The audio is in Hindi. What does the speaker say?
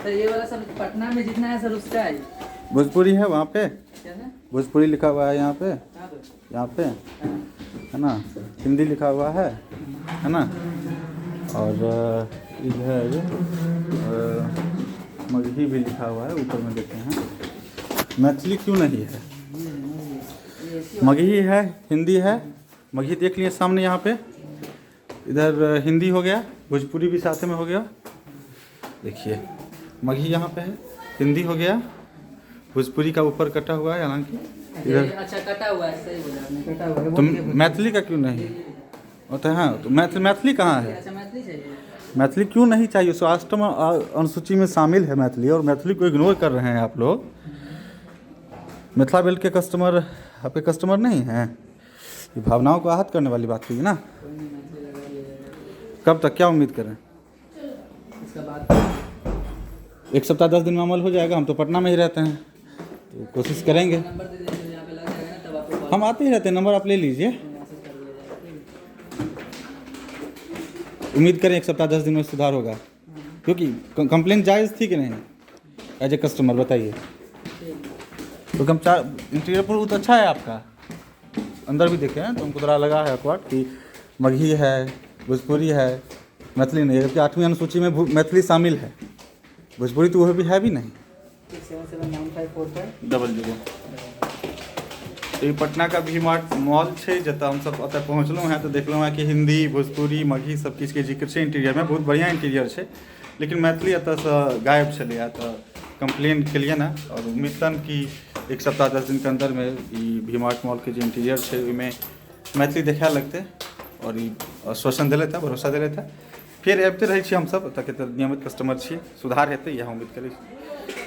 तो ये वाला सब पटना में जितना है सर उसका है। भोजपुरी है वहाँ पे, क्या ना? भोजपुरी लिखा हुआ है यहाँ पे, कहाँ पे? यहाँ पे हाँ। है ना, हिंदी लिखा हुआ है ना, और इधर मगही भी लिखा हुआ है, ऊपर में देते हैं। मैथिली क्यों नहीं है? मगही है, हिंदी है, मगही देख लिए सामने यहाँ पे, इधर हिंदी हो गया, भोजपुरी भी साथ में हो गया। देखिए मगही यहाँ पे है, हिंदी हो गया, भोजपुरी का ऊपर कटा हुआ है, हालांकि इधर अच्छा कटा हुआ है, सही बोला आपने, कटा हुआ है। तो मैथिली का क्यों नहीं होता है? हाँ, तो मैथिली कहाँ है? अच्छा मैथिली चाहिए। मैथिली क्यों नहीं चाहिए? 108वां अनुसूची में शामिल है मैथिली, और मैथिली को इग्नोर कर रहे हैं आप लोग। मिथिला बेल्ट के कस्टमर आपके कस्टमर नहीं हैं? ये भावनाओं को आहत करने वाली बात हुई ना। कोई नहीं, मैथिली लगा लिया। कब तक क्या उम्मीद करें? इसका बाद 1 सप्ताह 10 दिन में अमल हो जाएगा। हम तो पटना में ही रहते हैं, तो कोशिश करेंगे। नंबर दे दीजिए, यहाँ पे लग जाएगा ना, तब आपको कॉल हम आते ही रहते हैं, नंबर आप ले लीजिए। मैसेज कर दिया जाएगा। उम्मीद करें 1 सप्ताह 10 दिन में सुधार होगा, क्योंकि कंप्लेंट जायज़ थी कि नहीं एज ए कस्टमर, बताइए। तो हम इंटीरियर पर बहुत अच्छा है आपका, अंदर भी देखे हैं तो हमको थोड़ा लगा है अकवर्ड कि मगही है, भोजपुरी है, मैथिली नहीं है, जबकि 8वीं अनुसूची में मैथिली शामिल है, भोजपुरी तो वह भी है भी नहीं। 679454 तो ये पटना का भी मार्ट मॉल है, जतऽ हम सब अतः पहुँचलहुँ हैं तो देखलहुँ हैं कि हिंदी, भोजपुरी, मगही सब चीज़ के जिक्र है इंटीरियर में, बहुत बढ़िया इंटीरियर है, लेकिन मैथिली एतऽसँ गायब छलैया। तो कंप्लेन केलिए ना, और उम्मीद तन कि 1 सप्ताह 10 दिन के अंदर में ई भी मार्ट मॉल के जो इंटीरियर है ओहिमे मैथिली देखा लगते, और ई आश्वासन दिले था, भरोसा दिले था। फिर आबिते रहै छी हमसब, एतऽ के तऽ नियमित कस्टमर छी, सुधार हेतै इएह उम्मीद करै छी।